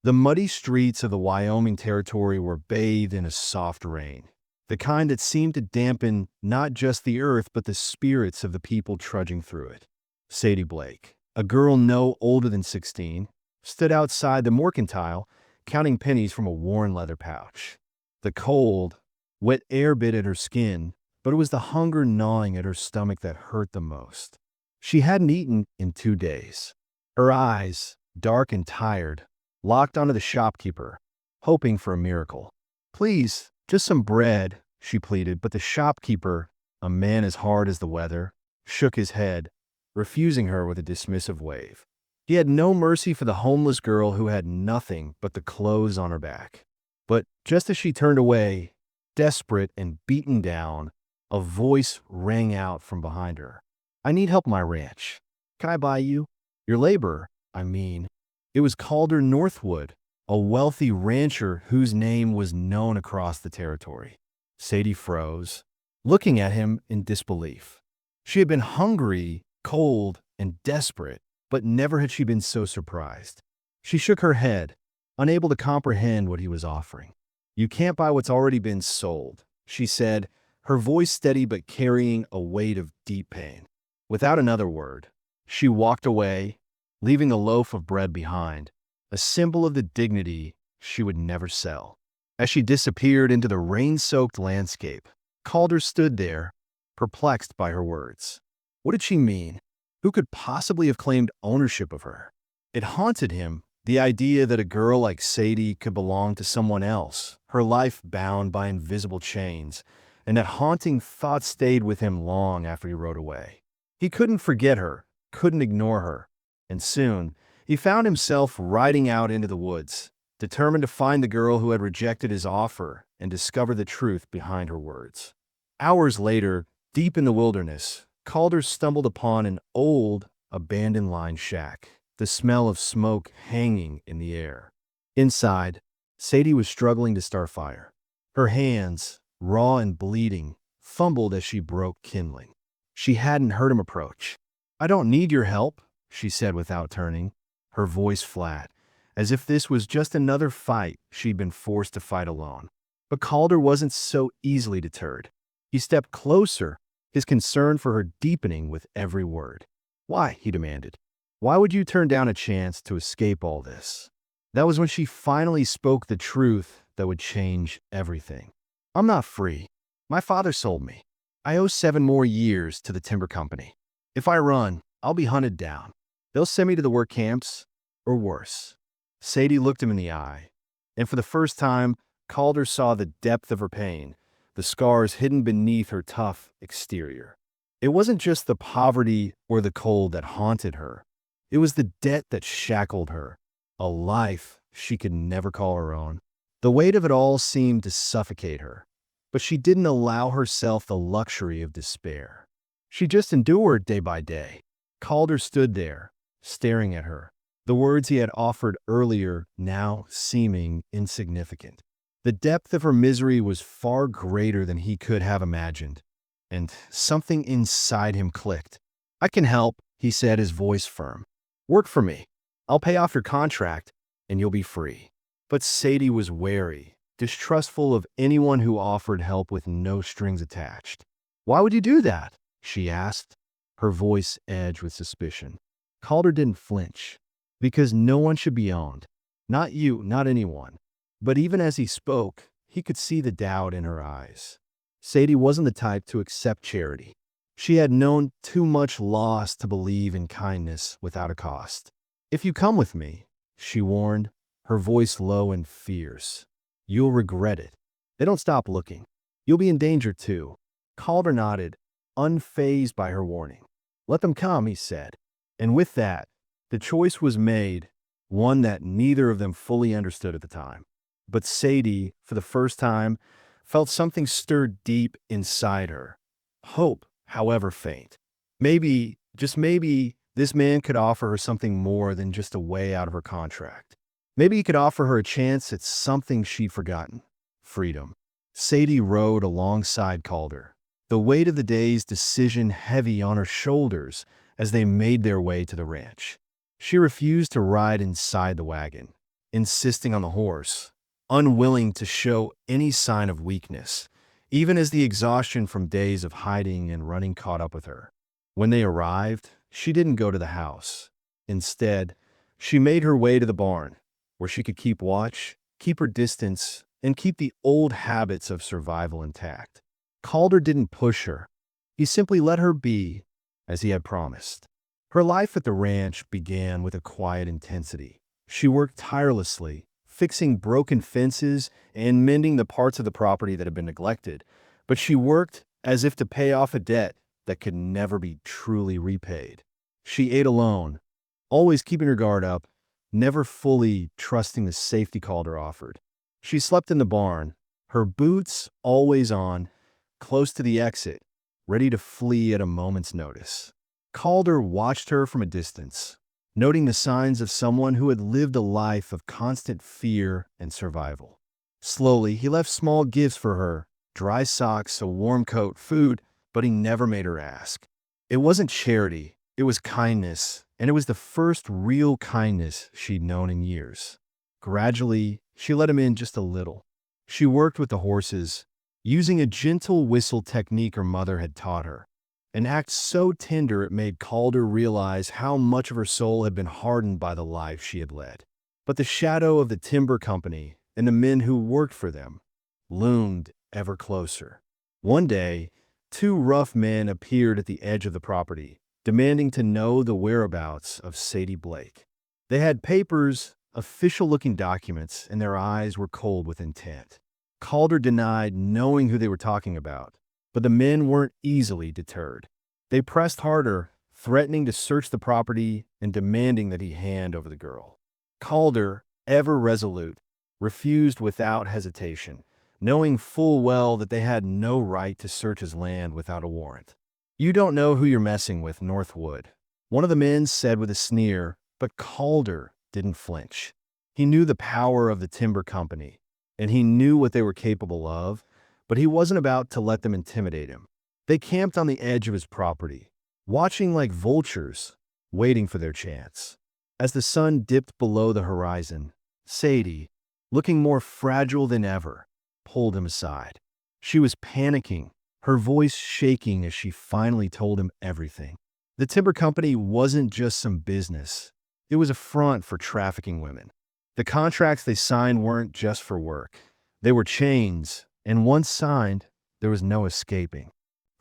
The muddy streets of the Wyoming Territory were bathed in a soft rain, the kind that seemed to dampen not just the earth but the spirits of the people trudging through it. Sadie Blake, a girl no older than 16, stood outside the mercantile, counting pennies from a worn leather pouch. The cold, wet air bit at her skin, but it was the hunger gnawing at her stomach that hurt the most. She hadn't eaten in 2 days. Her eyes, dark and tired, locked onto the shopkeeper, hoping for a miracle. "Please, just some bread," she pleaded, but the shopkeeper, a man as hard as the weather, shook his head, refusing her with a dismissive wave. He had no mercy for the homeless girl who had nothing but the clothes on her back. But just as she turned away, desperate and beaten down, a voice rang out from behind her. "I need help on my ranch. Can I buy you? Your labor, I mean." It was Calder Northwood, a wealthy rancher whose name was known across the territory. Sadie froze, looking at him in disbelief. She had been hungry, cold, and desperate, but never had she been so surprised. She shook her head, unable to comprehend what he was offering. "You can't buy what's already been sold," she said, her voice steady but carrying a weight of deep pain. Without another word, she walked away, leaving a loaf of bread behind, a symbol of the dignity she would never sell. As she disappeared into the rain-soaked landscape, Calder stood there, perplexed by her words. What did she mean? Who could possibly have claimed ownership of her? It haunted him, the idea that a girl like Sadie could belong to someone else, her life bound by invisible chains, and that haunting thought stayed with him long after he rode away. He couldn't forget her, couldn't ignore her, and soon he found himself riding out into the woods, determined to find the girl who had rejected his offer and discover the truth behind her words. Hours later, deep in the wilderness, Calder stumbled upon an old, abandoned line shack, the smell of smoke hanging in the air. Inside, Sadie was struggling to start fire. Her hands, raw and bleeding, fumbled as she broke kindling. She hadn't heard him approach. "I don't need your help," she said without turning, her voice flat, as if this was just another fight she'd been forced to fight alone. But Calder wasn't so easily deterred. He stepped closer, his concern for her deepening with every word. "Why?" he demanded. "Why would you turn down a chance to escape all this?" That was when she finally spoke the truth that would change everything. "I'm not free. My father sold me. I owe 7 more years to the timber company. If I run, I'll be hunted down. They'll send me to the work camps, or worse." Sadie looked him in the eye, and for the first time, Calder saw the depth of her pain, the scars hidden beneath her tough exterior. It wasn't just the poverty or the cold that haunted her. It was the debt that shackled her, a life she could never call her own. The weight of it all seemed to suffocate her, but she didn't allow herself the luxury of despair. She just endured day by day. Calder stood there, staring at her, the words he had offered earlier now seeming insignificant. The depth of her misery was far greater than he could have imagined, and something inside him clicked. "I can help," he said, his voice firm. "Work for me. I'll pay off your contract, and you'll be free." But Sadie was wary, distrustful of anyone who offered help with no strings attached. "Why would you do that?" she asked, her voice edged with suspicion. Calder didn't flinch. "Because no one should be owned. Not you, not anyone." But even as he spoke, he could see the doubt in her eyes. Sadie wasn't the type to accept charity. She had known too much loss to believe in kindness without a cost. "If you come with me," she warned, her voice low and fierce, "you'll regret it. They don't stop looking. You'll be in danger too." Calder nodded, unfazed by her warning. "Let them come," he said. And with that, the choice was made, one that neither of them fully understood at the time. But Sadie, for the first time, felt something stir deep inside her. Hope, however faint. Maybe, just maybe, this man could offer her something more than just a way out of her contract. Maybe he could offer her a chance at something she'd forgotten. Freedom. Sadie rode alongside Calder, the weight of the day's decision heavy on her shoulders as they made their way to the ranch. She refused to ride inside the wagon. insisting on the horse, unwilling to show any sign of weakness, even as the exhaustion from days of hiding and running caught up with her. When they arrived, she didn't go to the house. Instead, she made her way to the barn, where she could keep watch, keep her distance, and keep the old habits of survival intact. Calder didn't push her. He simply let her be, as he had promised. Her life at the ranch began with a quiet intensity. She worked tirelessly, fixing broken fences and mending the parts of the property that had been neglected, but she worked as if to pay off a debt that could never be truly repaid. She ate alone, always keeping her guard up, never fully trusting the safety Calder offered. She slept in the barn, her boots always on, close to the exit, ready to flee at a moment's notice. Calder watched her from a distance, noting the signs of someone who had lived a life of constant fear and survival. Slowly, he left small gifts for her, dry socks, a warm coat, food, but he never made her ask. It wasn't charity, it was kindness, and it was the first real kindness she'd known in years. Gradually, she let him in just a little. She worked with the horses, using a gentle whistle technique her mother had taught her. An act so tender it made Calder realize how much of her soul had been hardened by the life she had led. But the shadow of the timber company and the men who worked for them loomed ever closer. One day, two rough men appeared at the edge of the property, demanding to know the whereabouts of Sadie Blake. They had papers, official-looking documents, and their eyes were cold with intent. Calder denied knowing who they were talking about, but the men weren't easily deterred. They pressed harder, threatening to search the property and demanding that he hand over the girl. Calder, ever resolute, refused without hesitation, knowing full well that they had no right to search his land without a warrant. "You don't know who you're messing with, Northwood," one of the men said with a sneer, but Calder didn't flinch. He knew the power of the timber company, and he knew what they were capable of, but he wasn't about to let them intimidate him. They camped on the edge of his property, watching like vultures, waiting for their chance. As the sun dipped below the horizon, Sadie, looking more fragile than ever, pulled him aside. She was panicking, her voice shaking as she finally told him everything. The timber company wasn't just some business. It was a front for trafficking women. The contracts they signed weren't just for work. They were chains, and once signed, there was no escaping.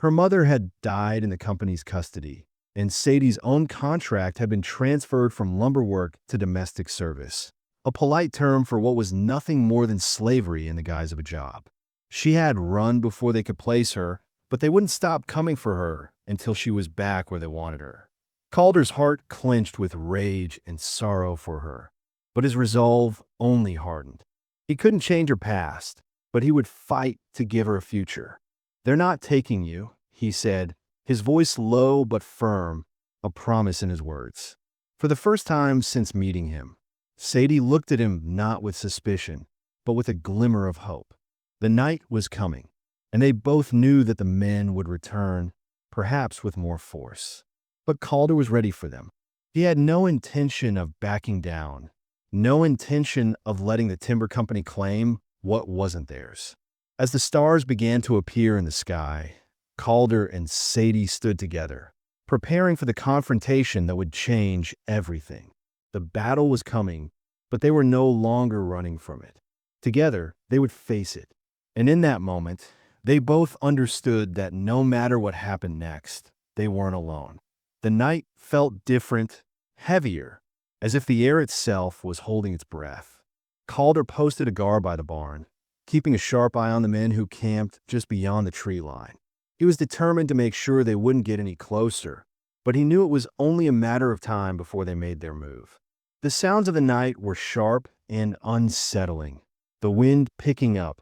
Her mother had died in the company's custody, and Sadie's own contract had been transferred from lumber work to domestic service, a polite term for what was nothing more than slavery in the guise of a job. She had run before they could place her, but they wouldn't stop coming for her until she was back where they wanted her. Calder's heart clenched with rage and sorrow for her, but his resolve only hardened. He couldn't change her past, but he would fight to give her a future. "They're not taking you," he said, his voice low but firm, a promise in his words. For the first time since meeting him, Sadie looked at him not with suspicion, but with a glimmer of hope. The night was coming, and they both knew that the men would return, perhaps with more force. But Calder was ready for them. He had no intention of backing down, no intention of letting the timber company claim what wasn't theirs. As the stars began to appear in the sky, Calder and Sadie stood together, preparing for the confrontation that would change everything. The battle was coming, but they were no longer running from it. Together, they would face it. And in that moment, they both understood that no matter what happened next, they weren't alone. The night felt different, heavier, as if the air itself was holding its breath. Calder posted a guard by the barn, keeping a sharp eye on the men who camped just beyond the tree line. He was determined to make sure they wouldn't get any closer, but he knew it was only a matter of time before they made their move. The sounds of the night were sharp and unsettling, the wind picking up,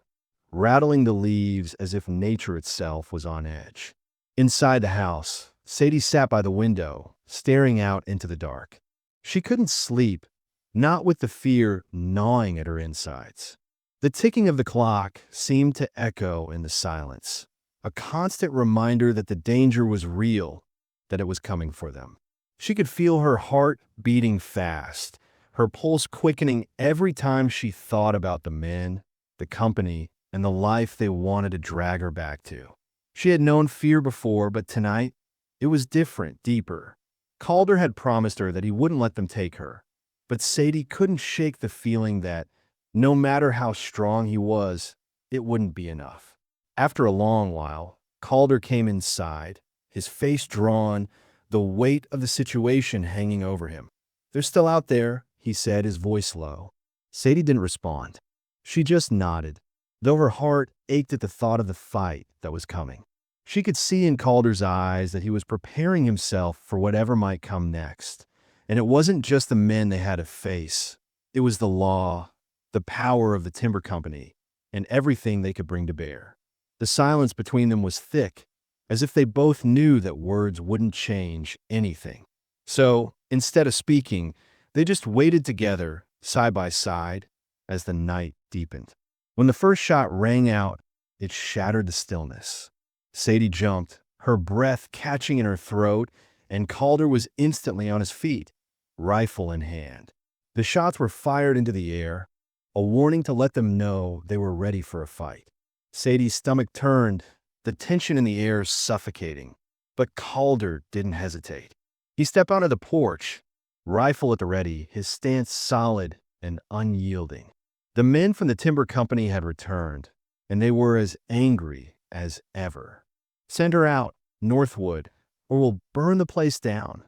rattling the leaves as if nature itself was on edge. Inside the house, Sadie sat by the window, staring out into the dark. She couldn't sleep, not with the fear gnawing at her insides. The ticking of the clock seemed to echo in the silence, a constant reminder that the danger was real, that it was coming for them. She could feel her heart beating fast, her pulse quickening every time she thought about the men, the company, and the life they wanted to drag her back to. She had known fear before, but tonight, it was different, deeper. Calder had promised her that he wouldn't let them take her, but Sadie couldn't shake the feeling that, no matter how strong he was, it wouldn't be enough. After a long while, Calder came inside, his face drawn, the weight of the situation hanging over him. "They're still out there," he said, his voice low. Sadie didn't respond. She just nodded, though her heart ached at the thought of the fight that was coming. She could see in Calder's eyes that he was preparing himself for whatever might come next. And it wasn't just the men they had to face. It was the law, the power of the timber company, and everything they could bring to bear. The silence between them was thick, as if they both knew that words wouldn't change anything. So, instead of speaking, they just waited together, side by side, as the night deepened. When the first shot rang out, it shattered the stillness. Sadie jumped, her breath catching in her throat, and Calder was instantly on his feet, rifle in hand. The shots were fired into the air, a warning to let them know they were ready for a fight. Sadie's stomach turned, the tension in the air suffocating. But Calder didn't hesitate. He stepped onto the porch, rifle at the ready, his stance solid and unyielding. The men from the timber company had returned, and they were as angry as ever. "Send her out, Northwood, or we'll burn the place down,"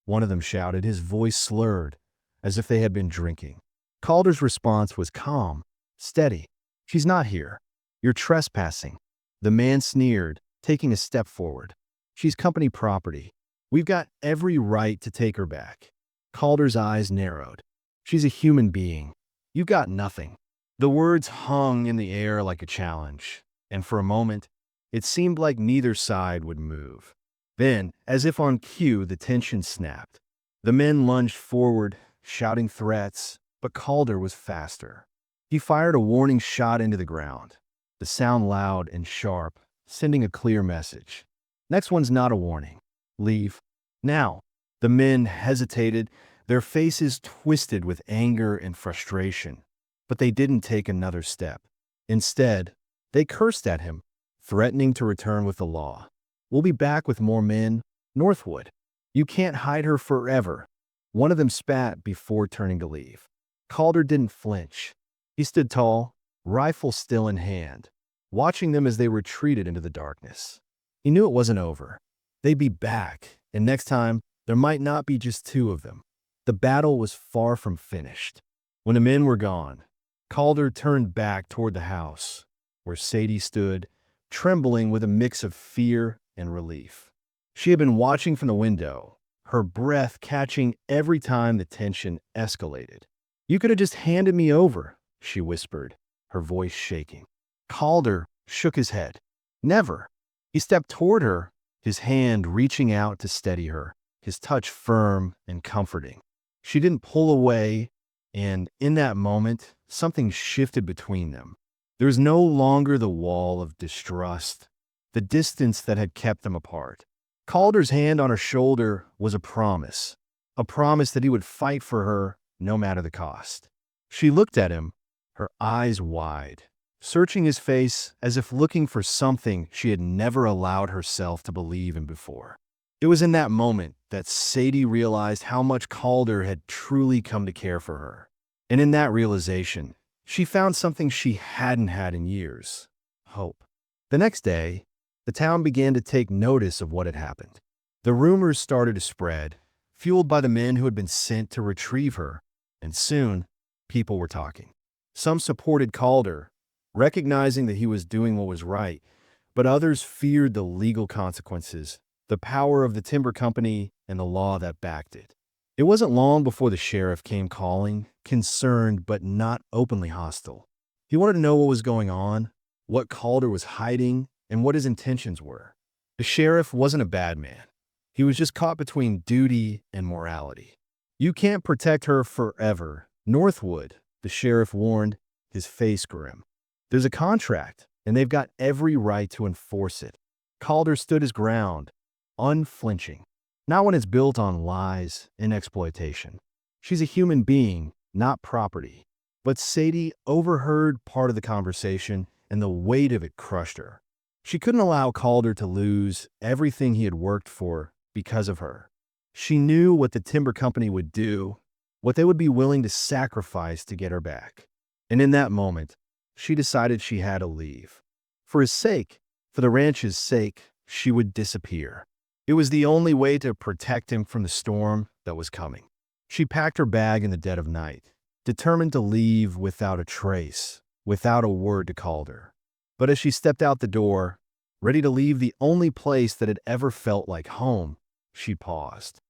one of them shouted, his voice slurred, as if they had been drinking. Calder's response was calm, steady. "She's not here. You're trespassing." The man sneered, taking a step forward. "She's company property. We've got every right to take her back." Calder's eyes narrowed. "She's a human being. You've got nothing." The words hung in the air like a challenge, and for a moment, it seemed like neither side would move. Then, as if on cue, the tension snapped. The men lunged forward, shouting threats, but Calder was faster. He fired a warning shot into the ground, the sound loud and sharp, sending a clear message. "Next one's not a warning. Leave. Now." The men hesitated, their faces twisted with anger and frustration, but they didn't take another step. Instead, they cursed at him, threatening to return with the law. "We'll be back with more men, Northwood. You can't hide her forever." One of them spat before turning to leave. Calder didn't flinch. He stood tall, rifle still in hand, watching them as they retreated into the darkness. He knew it wasn't over. They'd be back, and next time, there might not be just two of them. The battle was far from finished. When the men were gone, Calder turned back toward the house, where Sadie stood, trembling with a mix of fear and relief. She had been watching from the window, her breath catching every time the tension escalated. "You could have just handed me over," she whispered, her voice shaking. Calder shook his head. "Never." He stepped toward her, his hand reaching out to steady her, his touch firm and comforting. She didn't pull away, and in that moment, something shifted between them. There was no longer the wall of distrust, the distance that had kept them apart. Calder's hand on her shoulder was a promise that he would fight for her no matter the cost. She looked at him, her eyes wide, searching his face as if looking for something she had never allowed herself to believe in before. It was in that moment that Sadie realized how much Calder had truly come to care for her. And in that realization, she found something she hadn't had in years: hope. The next day, the town began to take notice of what had happened. The rumors started to spread, fueled by the men who had been sent to retrieve her, and soon, people were talking. Some supported Calder, recognizing that he was doing what was right, but others feared the legal consequences, the power of the timber company, and the law that backed it. It wasn't long before the sheriff came calling, concerned but not openly hostile. He wanted to know what was going on, what Calder was hiding, and what his intentions were. The sheriff wasn't a bad man. He was just caught between duty and morality. "You can't protect her forever, Northwood," the sheriff warned, his face grim. "There's a contract, and they've got every right to enforce it." Calder stood his ground, unflinching. "Not when it's built on lies and exploitation." She's a human being, not property. But Sadie overheard part of the conversation, and the weight of it crushed her. She couldn't allow Calder to lose everything he had worked for because of her. She knew what the timber company would do, what they would be willing to sacrifice to get her back. And in that moment, she decided she had to leave. For his sake, for the ranch's sake, she would disappear. It was the only way to protect him from the storm that was coming. She packed her bag in the dead of night, determined to leave without a trace, without a word to Calder. But as she stepped out the door, ready to leave the only place that had ever felt like home, she paused.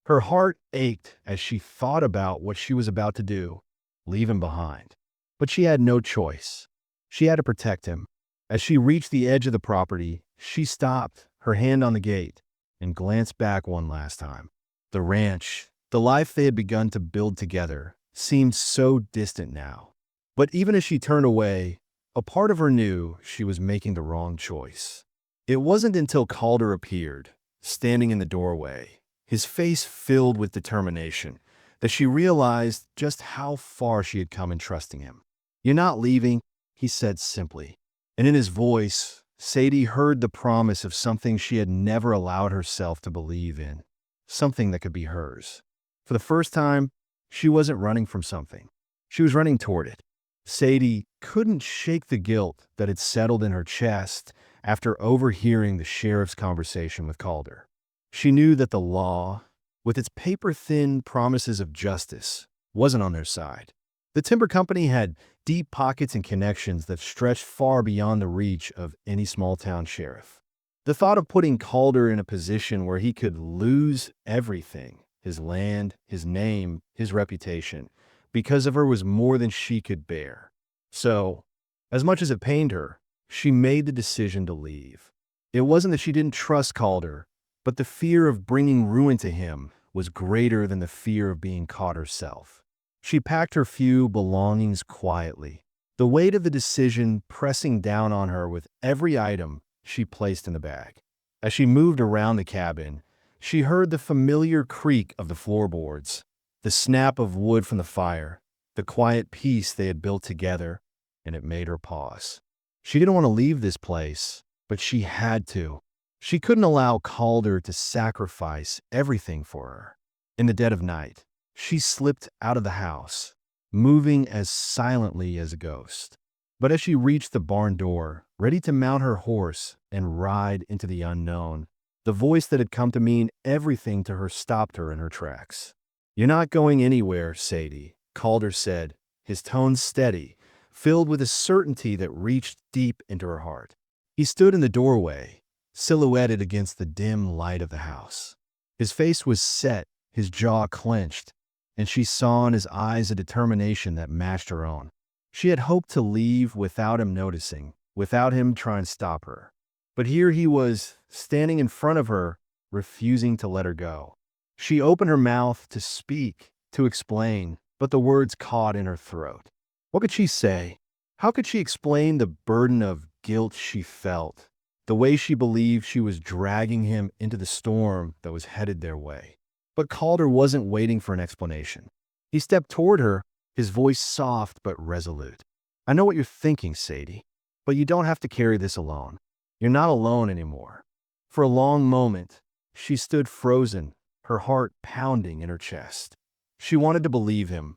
Her heart ached as she thought about what she was about to do, leave him behind. But she had no choice. She had to protect him. As she reached the edge of the property, she stopped, her hand on the gate, and glanced back one last time. The ranch, the life they had begun to build together, seemed so distant now. But even as she turned away, a part of her knew she was making the wrong choice. It wasn't until Calder appeared, standing in the doorway, his face filled with determination, that she realized just how far she had come in trusting him. "You're not leaving," he said simply. And in his voice, Sadie heard the promise of something she had never allowed herself to believe in, something that could be hers. For the first time, she wasn't running from something. She was running toward it. Sadie couldn't shake the guilt that had settled in her chest after overhearing the sheriff's conversation with Calder. She knew that the law, with its paper-thin promises of justice, wasn't on their side. The timber company had deep pockets and connections that stretched far beyond the reach of any small-town sheriff. The thought of putting Calder in a position where he could lose everything, his land, his name, his reputation, because of her was more than she could bear. So, as much as it pained her, she made the decision to leave. It wasn't that she didn't trust Calder, but the fear of bringing ruin to him was greater than the fear of being caught herself. She packed her few belongings quietly, the weight of the decision pressing down on her with every item she placed in the bag. As she moved around the cabin, she heard the familiar creak of the floorboards, the snap of wood from the fire, the quiet peace they had built together, and it made her pause. She didn't want to leave this place, but she had to. She couldn't allow Calder to sacrifice everything for her. In the dead of night, she slipped out of the house, moving as silently as a ghost. But as she reached the barn door, ready to mount her horse and ride into the unknown, the voice that had come to mean everything to her stopped her in her tracks. "You're not going anywhere, Sadie," Calder said, his tone steady, filled with a certainty that reached deep into her heart. He stood in the doorway, silhouetted against the dim light of the house. His face was set, his jaw clenched, and she saw in his eyes a determination that matched her own. She had hoped to leave without him noticing, without him trying to stop her. But here he was, standing in front of her, refusing to let her go. She opened her mouth to speak, to explain, but the words caught in her throat. What could she say? How could she explain the burden of guilt she felt, the way she believed she was dragging him into the storm that was headed their way? But Calder wasn't waiting for an explanation. He stepped toward her, his voice soft but resolute. "I know what you're thinking, Sadie, but you don't have to carry this alone. You're not alone anymore." For a long moment, she stood frozen, her heart pounding in her chest. She wanted to believe him,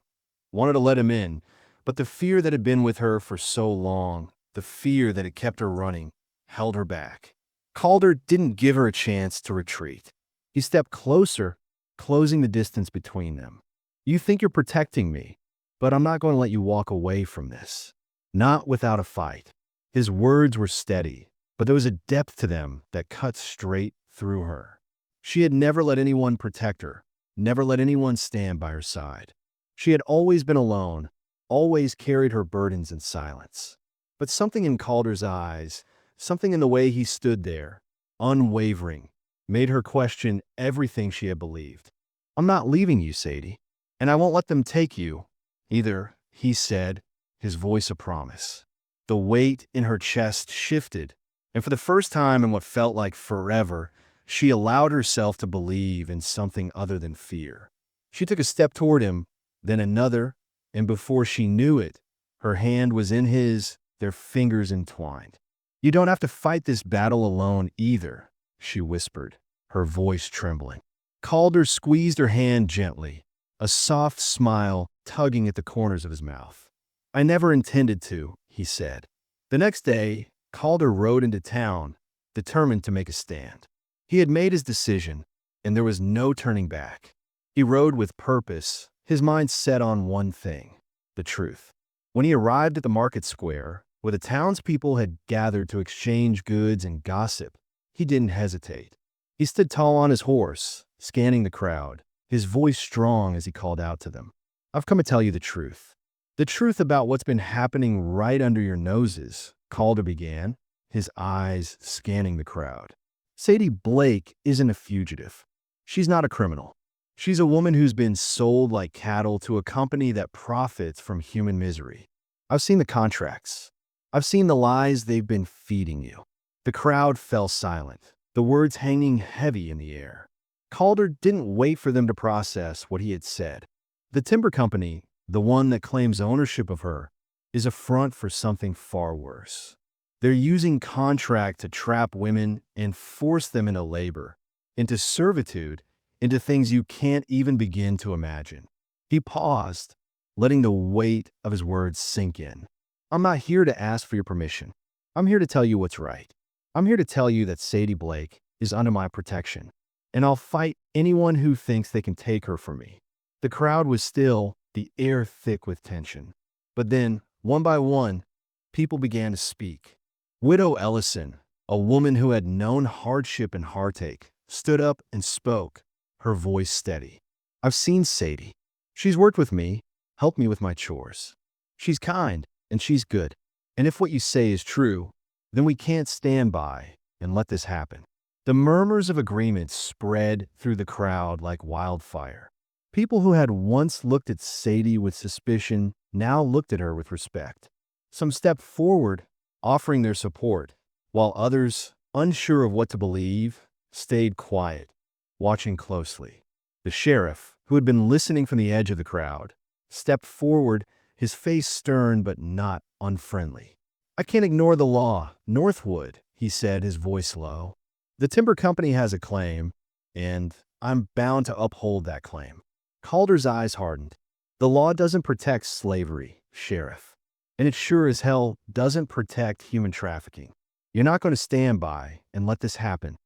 wanted to let him in, but the fear that had been with her for so long, the fear that had kept her running, held her back. Calder didn't give her a chance to retreat. He stepped closer, closing the distance between them. "You think you're protecting me, but I'm not going to let you walk away from this. Not without a fight." His words were steady, but there was a depth to them that cut straight through her. She had never let anyone protect her, never let anyone stand by her side. She had always been alone, always carried her burdens in silence. But something in Calder's eyes, something in the way he stood there, unwavering, made her question everything she had believed. "I'm not leaving you, Sadie, and I won't let them take you either," he said, his voice a promise. The weight in her chest shifted, and for the first time in what felt like forever, she allowed herself to believe in something other than fear. She took a step toward him, then another, and before she knew it, her hand was in his, their fingers entwined. "You don't have to fight this battle alone either," she whispered, her voice trembling. Calder squeezed her hand gently, a soft smile tugging at the corners of his mouth. "I never intended to," he said. The next day, Calder rode into town, determined to make a stand. He had made his decision, and there was no turning back. He rode with purpose, his mind set on one thing: the truth. When he arrived at the market square, where the townspeople had gathered to exchange goods and gossip, he didn't hesitate. He stood tall on his horse, scanning the crowd, his voice strong as he called out to them. "I've come to tell you the truth. The truth about what's been happening right under your noses," Calder began, his eyes scanning the crowd. "Sadie Blake isn't a fugitive. She's not a criminal. She's a woman who's been sold like cattle to a company that profits from human misery. I've seen the contracts. I've seen the lies they've been feeding you." The crowd fell silent, the words hanging heavy in the air. Calder didn't wait for them to process what he had said. The timber company, the one that claims ownership of her, is a front for something far worse. They're using contract to trap women and force them into labor, into servitude, into things you can't even begin to imagine. He paused, letting the weight of his words sink in. "I'm not here to ask for your permission. I'm here to tell you what's right. I'm here to tell you that Sadie Blake is under my protection, and I'll fight anyone who thinks they can take her from me." The crowd was still, the air thick with tension. But then, one by one, people began to speak. Widow Ellison, a woman who had known hardship and heartache, stood up and spoke, her voice steady. "I've seen Sadie. She's worked with me, helped me with my chores. She's kind, and she's good. And if what you say is true, then we can't stand by and let this happen." The murmurs of agreement spread through the crowd like wildfire. People who had once looked at Sadie with suspicion now looked at her with respect. Some stepped forward, offering their support, while others, unsure of what to believe, stayed quiet, watching closely. The sheriff, who had been listening from the edge of the crowd, stepped forward, his face stern but not unfriendly. "I can't ignore the law, Northwood," he said, his voice low. "The timber company has a claim, and I'm bound to uphold that claim." Calder's eyes hardened. "The law doesn't protect slavery, Sheriff. And it sure as hell doesn't protect human trafficking. You're not going to stand by and let this happen."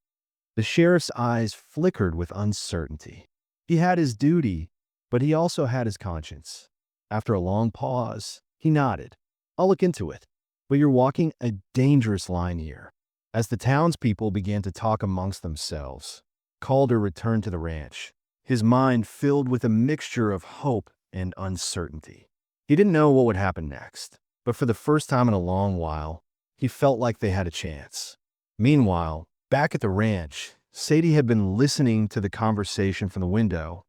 The sheriff's eyes flickered with uncertainty. He had his duty, but he also had his conscience. After a long pause, he nodded. "I'll look into it. But you're walking a dangerous line here." As the townspeople began to talk amongst themselves, Calder returned to the ranch, his mind filled with a mixture of hope and uncertainty. He didn't know what would happen next, but for the first time in a long while, he felt like they had a chance. Meanwhile, back at the ranch, Sadie had been listening to the conversation from the window.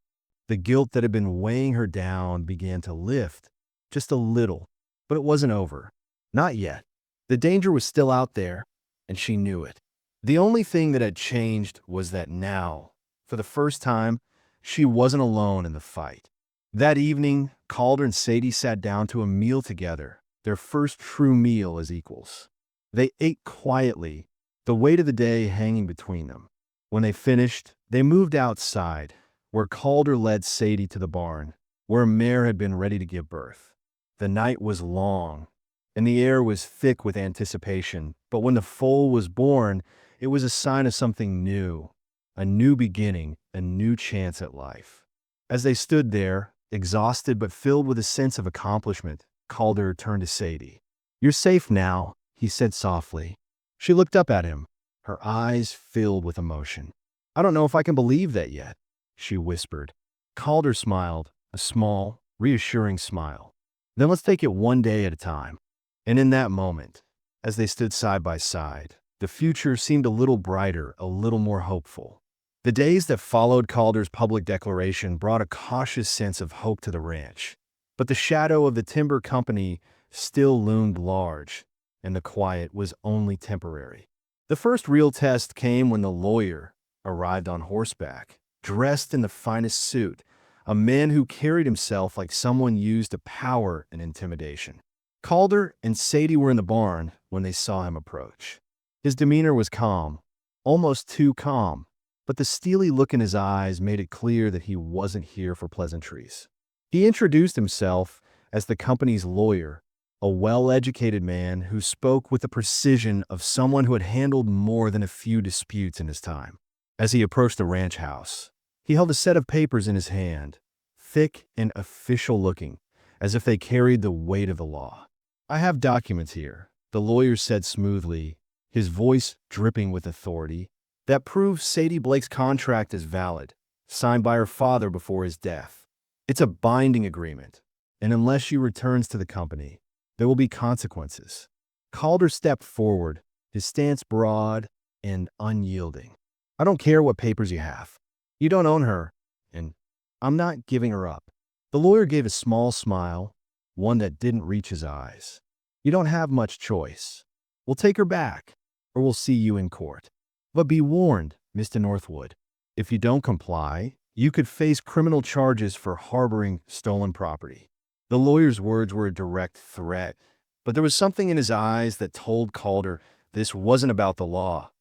The guilt that had been weighing her down began to lift, just a little, but it wasn't over. Not yet. The danger was still out there, and she knew it. The only thing that had changed was that now, for the first time, she wasn't alone in the fight. That evening, Calder and Sadie sat down to a meal together, their first true meal as equals. They ate quietly, the weight of the day hanging between them. When they finished, they moved outside, where Calder led Sadie to the barn, where a mare had been ready to give birth. The night was long, and the air was thick with anticipation, but when the foal was born, it was a sign of something new, a new beginning, a new chance at life. As they stood there, exhausted but filled with a sense of accomplishment, Calder turned to Sadie. "You're safe now," he said softly. She looked up at him, her eyes filled with emotion. "I don't know if I can believe that yet," she whispered. Calder smiled, a small, reassuring smile. "Then let's take it one day at a time." And in that moment, as they stood side by side, the future seemed a little brighter, a little more hopeful. The days that followed Calder's public declaration brought a cautious sense of hope to the ranch. But the shadow of the timber company still loomed large, and the quiet was only temporary. The first real test came when the lawyer arrived on horseback, dressed in the finest suit, a man who carried himself like someone used to power and intimidation. Calder and Sadie were in the barn when they saw him approach. His demeanor was calm, almost too calm, but the steely look in his eyes made it clear that he wasn't here for pleasantries. He introduced himself as the company's lawyer, a well-educated man who spoke with the precision of someone who had handled more than a few disputes in his time. As he approached the ranch house, he held a set of papers in his hand, thick and official-looking, as if they carried the weight of the law. "I have documents here," the lawyer said smoothly, his voice dripping with authority, "that prove Sadie Blake's contract is valid, signed by her father before his death. It's a binding agreement, and unless she returns to the company, there will be consequences." Calder stepped forward, his stance broad and unyielding. "I don't care what papers you have. You don't own her, and I'm not giving her up." The lawyer gave a small smile, one that didn't reach his eyes. "You don't have much choice. We'll take her back, or we'll see you in court. But be warned, Mr. Northwood, if you don't comply, you could face criminal charges for harboring stolen property." The lawyer's words were a direct threat, but there was something in his eyes that told Calder this wasn't about the law.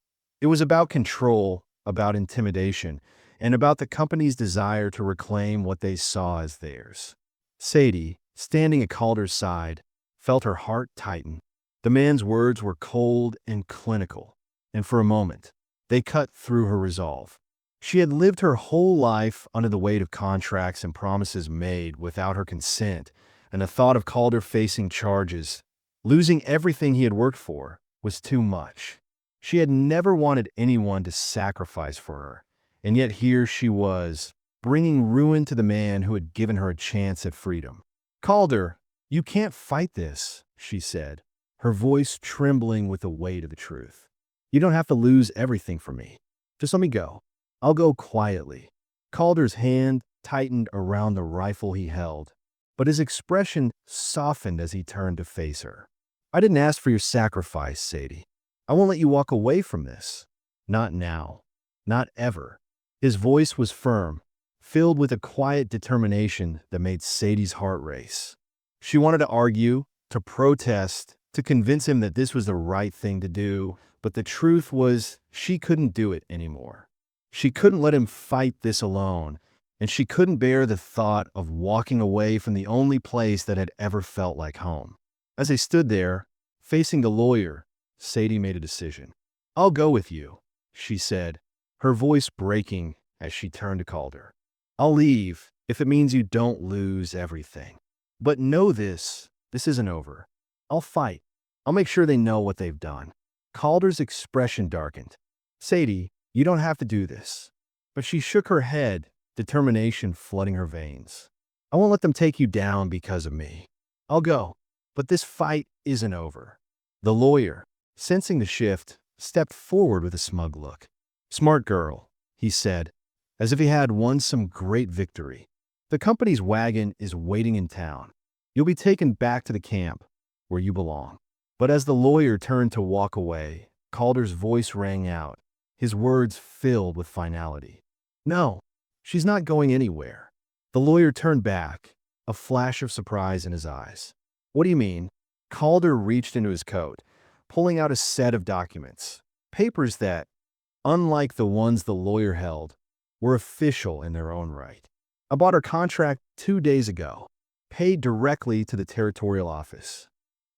It was about control, about intimidation, and about the company's desire to reclaim what they saw as theirs. Sadie, standing at Calder's side, felt her heart tighten. The man's words were cold and clinical, and for a moment, they cut through her resolve. She had lived her whole life under the weight of contracts and promises made without her consent, and the thought of Calder facing charges, losing everything he had worked for, was too much. She had never wanted anyone to sacrifice for her, and yet here she was, bringing ruin to the man who had given her a chance at freedom. "Calder, you can't fight this," she said, her voice trembling with the weight of the truth. "You don't have to lose everything for me. Just let me go. I'll go quietly." Calder's hand tightened around the rifle he held, but his expression softened as he turned to face her. "I didn't ask for your sacrifice, Sadie. I won't let you walk away from this. Not now. Not ever." His voice was firm, filled with a quiet determination that made Sadie's heart race. She wanted to argue, to protest, to convince him that this was the right thing to do, but the truth was she couldn't do it anymore. She couldn't let him fight this alone, and she couldn't bear the thought of walking away from the only place that had ever felt like home. As they stood there, facing the lawyer, Sadie made a decision. "I'll go with you," she said, her voice breaking as she turned to Calder. "I'll leave if it means you don't lose everything. But know this isn't over. I'll fight. I'll make sure they know what they've done." Calder's expression darkened. "Sadie, you don't have to do this." But she shook her head, determination flooding her veins. "I won't let them take you down because of me. I'll go, but this fight isn't over." The lawyer, sensing the shift, stepped forward with a smug look. "Smart girl," he said, as if he had won some great victory. "The company's wagon is waiting in town. You'll be taken back to the camp, where you belong." But as the lawyer turned to walk away, Calder's voice rang out, his words filled with finality. "No, she's not going anywhere." The lawyer turned back, a flash of surprise in his eyes. "What do you mean?" Calder reached into his coat, pulling out a set of documents, papers that, unlike the ones the lawyer held, were official in their own right. "I bought her contract 2 days ago, paid directly to the territorial office."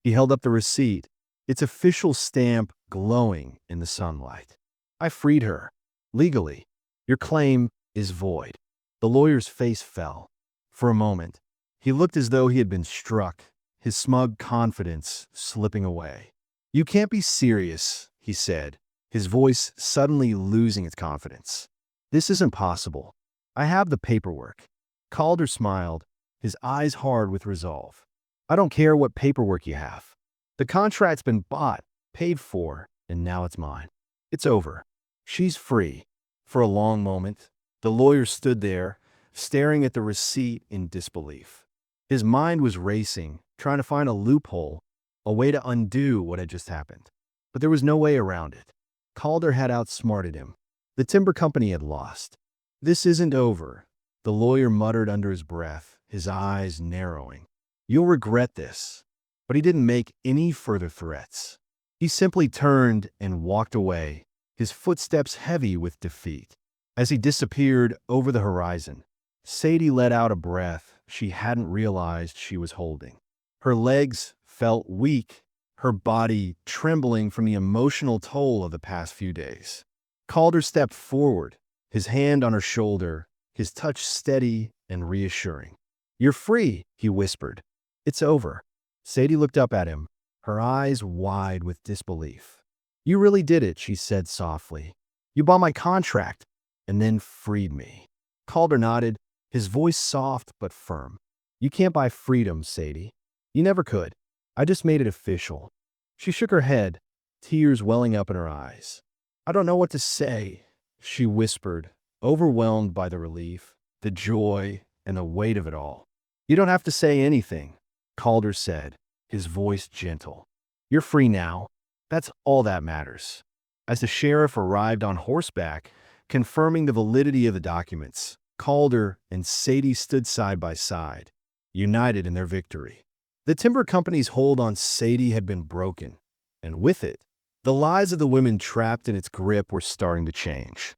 He held up the receipt, its official stamp glowing in the sunlight. "I freed her. Legally. Your claim is void." The lawyer's face fell. For a moment, he looked as though he had been struck, his smug confidence slipping away. "You can't be serious," he said, his voice suddenly losing its confidence. "This isn't possible. I have the paperwork." Calder smiled, his eyes hard with resolve. "I don't care what paperwork you have. The contract's been bought, paid for, and now it's mine. It's over. She's free." For a long moment, the lawyer stood there, staring at the receipt in disbelief. His mind was racing, trying to find a loophole, a way to undo what had just happened. But there was no way around it. Calder had outsmarted him. The timber company had lost. "This isn't over," The lawyer muttered under his breath, his eyes narrowing. "You'll regret this." But he didn't make any further threats. He simply turned and walked away, his footsteps heavy with defeat. As he disappeared over the horizon, Sadie let out a breath she hadn't realized she was holding. Her legs felt weak, her body trembling from the emotional toll of the past few days. Calder stepped forward, his hand on her shoulder, his touch steady and reassuring. "You're free," he whispered. "It's over." Sadie looked up at him, her eyes wide with disbelief. "You really did it," she said softly. "You bought my contract and then freed me." Calder nodded, his voice soft but firm. "You can't buy freedom, Sadie. You never could. I just made it official." She shook her head, tears welling up in her eyes. "I don't know what to say," she whispered, overwhelmed by the relief, the joy, and the weight of it all. "You don't have to say anything," Calder said, his voice gentle. "You're free now. That's all that matters." As the sheriff arrived on horseback, confirming the validity of the documents, Calder and Sadie stood side by side, united in their victory. The timber company's hold on Sadie had been broken, and with it, the lives of the women trapped in its grip were starting to change.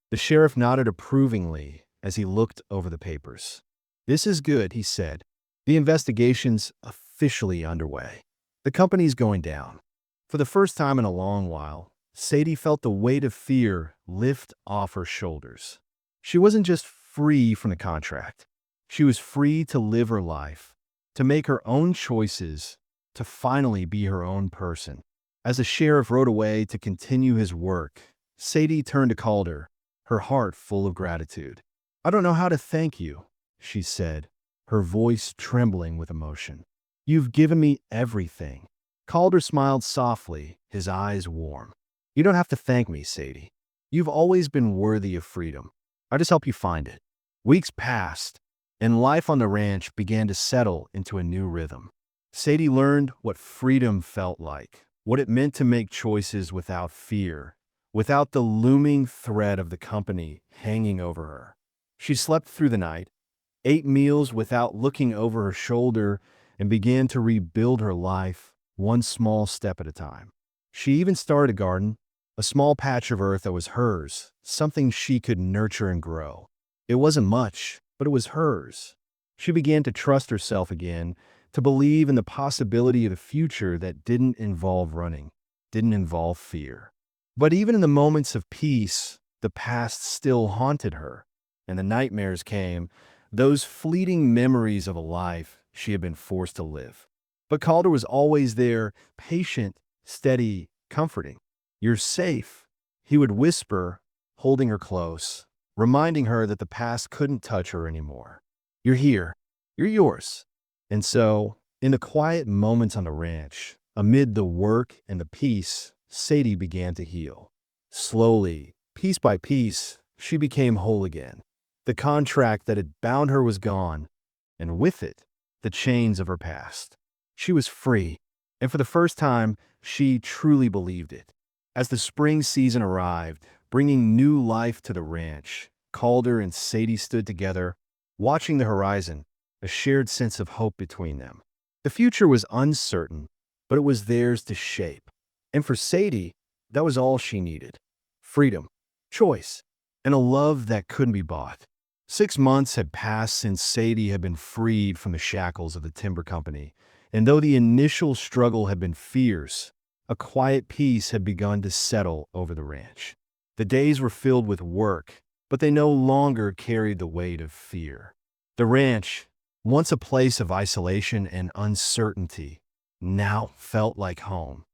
The sheriff nodded approvingly as he looked over the papers. "This is good," he said. "The investigation's officially underway. The company's going down." For the first time in a long while, Sadie felt the weight of fear lift off her shoulders. She wasn't just free from the contract. She was free to live her life, to make her own choices, to finally be her own person. As the sheriff rode away to continue his work, Sadie turned to Calder, her heart full of gratitude. "I don't know how to thank you," she said, her voice trembling with emotion. "You've given me everything." Calder smiled softly, his eyes warm. "You don't have to thank me, Sadie. You've always been worthy of freedom. I just help you find it." Weeks passed, and life on the ranch began to settle into a new rhythm. Sadie learned what freedom felt like, what it meant to make choices without fear, without the looming threat of the company hanging over her. She slept through the night, ate meals without looking over her shoulder, and began to rebuild her life one small step at a time. She even started a garden, a small patch of earth that was hers, something she could nurture and grow. It wasn't much, but it was hers. She began to trust herself again, to believe in the possibility of a future that didn't involve running, didn't involve fear. But even in the moments of peace, the past still haunted her, and the nightmares came, those fleeting memories of a life she had been forced to live. But Calder was always there, patient, steady, comforting. "You're safe," he would whisper, holding her close, reminding her that the past couldn't touch her anymore. "You're here. You're yours." And so, in the quiet moments on the ranch, amid the work and the peace, Sadie began to heal. Slowly, piece by piece, she became whole again. The contract that had bound her was gone, and with it, the chains of her past. She was free, and for the first time, she truly believed it. As the spring season arrived, bringing new life to the ranch, Calder and Sadie stood together, watching the horizon, a shared sense of hope between them. The future was uncertain, but it was theirs to shape. And for Sadie, that was all she needed. Freedom, choice, and a love that couldn't be bought. 6 months had passed since Sadie had been freed from the shackles of the timber company, and though the initial struggle had been fierce, a quiet peace had begun to settle over the ranch. The days were filled with work, but they no longer carried the weight of fear. The ranch, once a place of isolation and uncertainty, now felt like home.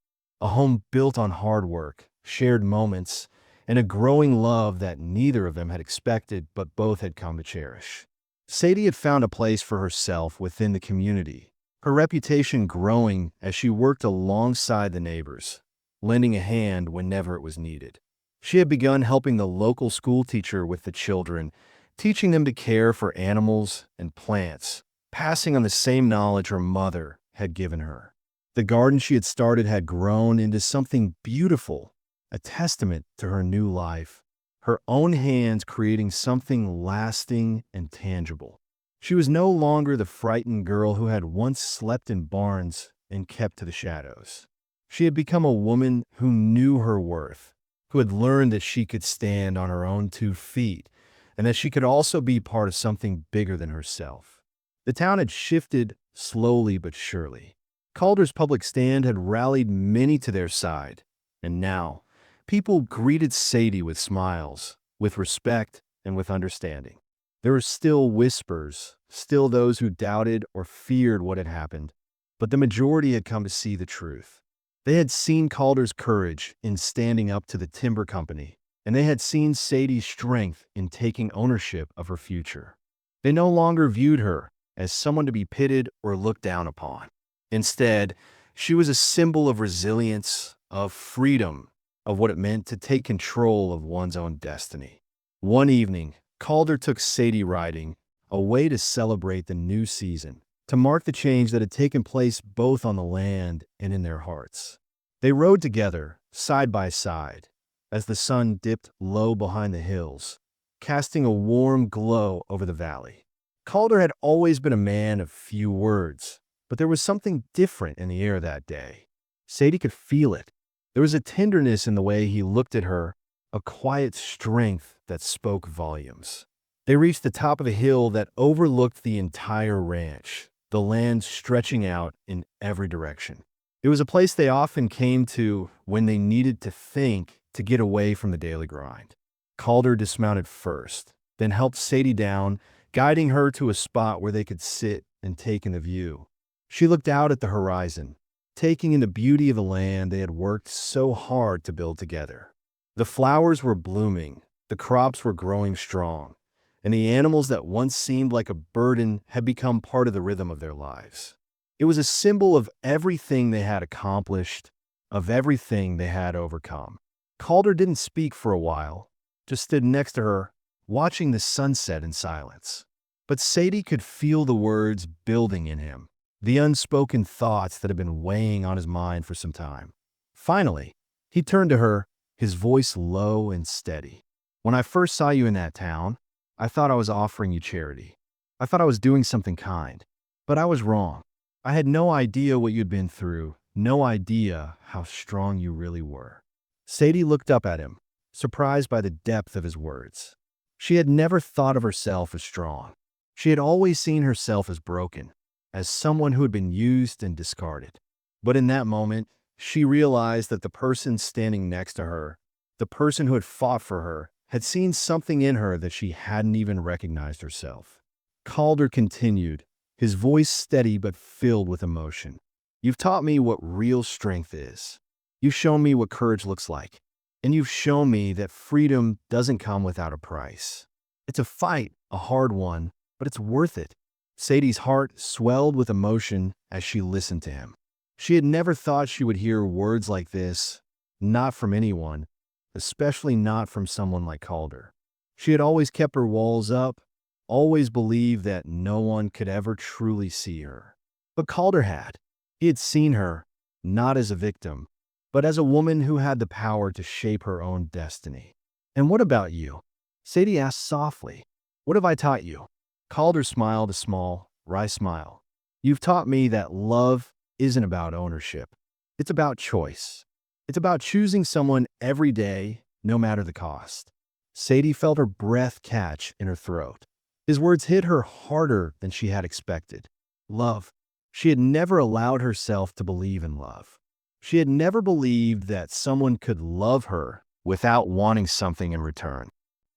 A home built on hard work, shared moments, and a growing love that neither of them had expected but both had come to cherish. Sadie had found a place for herself within the community, her reputation growing as she worked alongside the neighbors, lending a hand whenever it was needed. She had begun helping the local school teacher with the children, teaching them to care for animals and plants, passing on the same knowledge her mother had given her. The garden she had started had grown into something beautiful, a testament to her new life, her own hands creating something lasting and tangible. She was no longer the frightened girl who had once slept in barns and kept to the shadows. She had become a woman who knew her worth, who had learned that she could stand on her own 2 feet, and that she could also be part of something bigger than herself. The town had shifted slowly but surely. Calder's public stand had rallied many to their side, and now people greeted Sadie with smiles, with respect, and with understanding. There were still whispers, still those who doubted or feared what had happened, but the majority had come to see the truth. They had seen Calder's courage in standing up to the timber company, and they had seen Sadie's strength in taking ownership of her future. They no longer viewed her as someone to be pitied or looked down upon. Instead, she was a symbol of resilience, of freedom, of what it meant to take control of one's own destiny. One evening, Calder took Sadie riding, a way to celebrate the new season, to mark the change that had taken place both on the land and in their hearts. They rode together, side by side, as the sun dipped low behind the hills, casting a warm glow over the valley. Calder had always been a man of few words, but there was something different in the air that day. Sadie could feel it. There was a tenderness in the way he looked at her, a quiet strength that spoke volumes. They reached the top of a hill that overlooked the entire ranch, the land stretching out in every direction. It was a place they often came to when they needed to think, to get away from the daily grind. Calder dismounted first, then helped Sadie down, guiding her to a spot where they could sit and take in the view. She looked out at the horizon, taking in the beauty of the land they had worked so hard to build together. The flowers were blooming, the crops were growing strong, and the animals that once seemed like a burden had become part of the rhythm of their lives. It was a symbol of everything they had accomplished, of everything they had overcome. Calder didn't speak for a while, just stood next to her, watching the sunset in silence. But Sadie could feel the words building in him, the unspoken thoughts that had been weighing on his mind for some time. Finally, he turned to her, his voice low and steady. "When I first saw you in that town, I thought I was offering you charity. I thought I was doing something kind. But I was wrong. I had no idea what you'd been through, no idea how strong you really were." Sadie looked up at him, surprised by the depth of his words. She had never thought of herself as strong. She had always seen herself as broken, as someone who had been used and discarded. But in that moment, she realized that the person standing next to her, the person who had fought for her, had seen something in her that she hadn't even recognized herself. Calder continued, his voice steady but filled with emotion. "You've taught me what real strength is. You've shown me what courage looks like. And you've shown me that freedom doesn't come without a price. It's a fight, a hard one, but it's worth it." Sadie's heart swelled with emotion as she listened to him. She had never thought she would hear words like this, not from anyone, especially not from someone like Calder. She had always kept her walls up, always believed that no one could ever truly see her. But Calder had. He had seen her, not as a victim, but as a woman who had the power to shape her own destiny. "And what about you?" Sadie asked softly. "What have I taught you?" Calder smiled a small, wry smile. "You've taught me that love isn't about ownership. It's about choice. It's about choosing someone every day, no matter the cost." Sadie felt her breath catch in her throat. His words hit her harder than she had expected. Love. She had never allowed herself to believe in love. She had never believed that someone could love her without wanting something in return.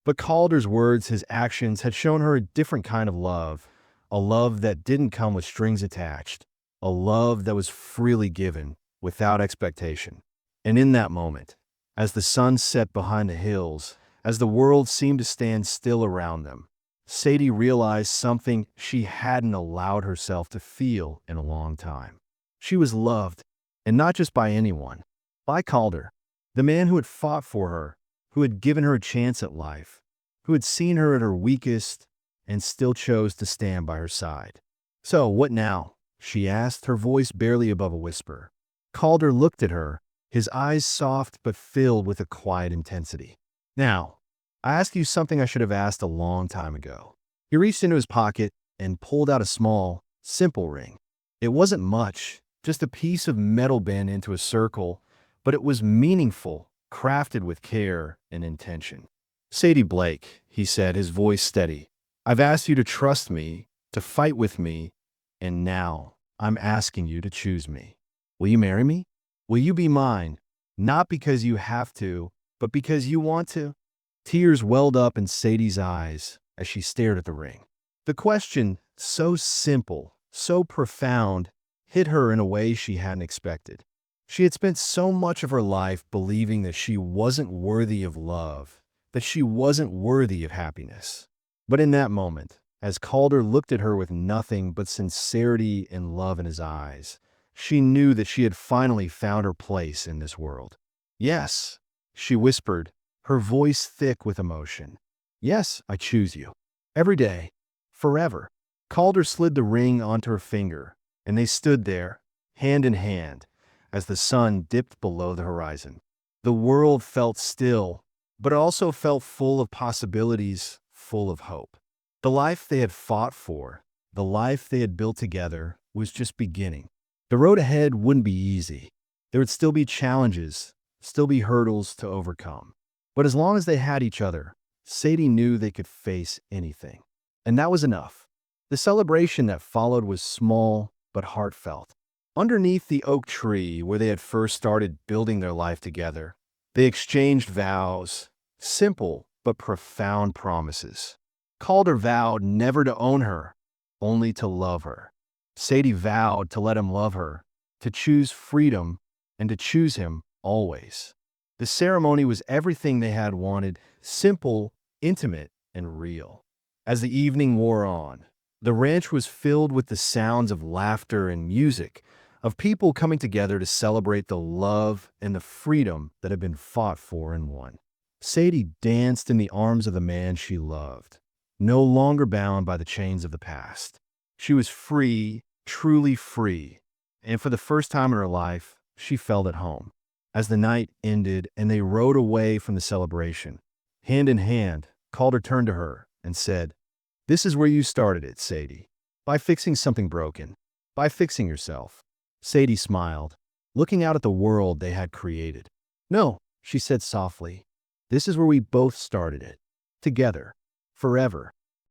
But Calder's words, his actions, had shown her a different kind of love, a love that didn't come with strings attached, a love that was freely given, without expectation. And in that moment, as the sun set behind the hills, as the world seemed to stand still around them, Sadie realized something she hadn't allowed herself to feel in a long time. She was loved, and not just by anyone, by Calder, the man who had fought for her, who had given her a chance at life, who had seen her at her weakest and still chose to stand by her side. "So, what now?" she asked, her voice barely above a whisper. Calder looked at her, his eyes soft but filled with a quiet intensity. "Now, I asked you something I should have asked a long time ago." He reached into his pocket and pulled out a small, simple ring. It wasn't much, just a piece of metal bent into a circle, but it was meaningful, crafted with care and intention. "Sadie Blake," he said, his voice steady. "I've asked you to trust me, to fight with me, and now I'm asking you to choose me. Will you marry me? Will you be mine? Not because you have to, but because you want to?" Tears welled up in Sadie's eyes as she stared at the ring. The question, so simple, so profound, hit her in a way she hadn't expected. She had spent so much of her life believing that she wasn't worthy of love, that she wasn't worthy of happiness. But in that moment, as Calder looked at her with nothing but sincerity and love in his eyes, she knew that she had finally found her place in this world. "Yes," she whispered, her voice thick with emotion. "Yes, I choose you. Every day. Forever." Calder slid the ring onto her finger, and they stood there, hand in hand, as the sun dipped below the horizon. The world felt still, but it also felt full of possibilities, full of hope. The life they had fought for, the life they had built together, was just beginning. The road ahead wouldn't be easy. There would still be challenges, still be hurdles to overcome. But as long as they had each other, Sadie knew they could face anything. And that was enough. The celebration that followed was small but heartfelt. Underneath the oak tree where they had first started building their life together, they exchanged vows, simple but profound promises. Calder vowed never to own her, only to love her. Sadie vowed to let him love her, to choose freedom, and to choose him always. The ceremony was everything they had wanted, simple, intimate, and real. As the evening wore on, the ranch was filled with the sounds of laughter and music, of people coming together to celebrate the love and the freedom that had been fought for and won. Sadie danced in the arms of the man she loved, no longer bound by the chains of the past. She was free, truly free, and for the first time in her life, she felt at home. As the night ended and they rode away from the celebration, hand in hand, Calder turned to her and said, "This is where you started it, Sadie. By fixing something broken. By fixing yourself." Sadie smiled, looking out at the world they had created. "No," she said softly. "This is where we both started it. Together. Forever."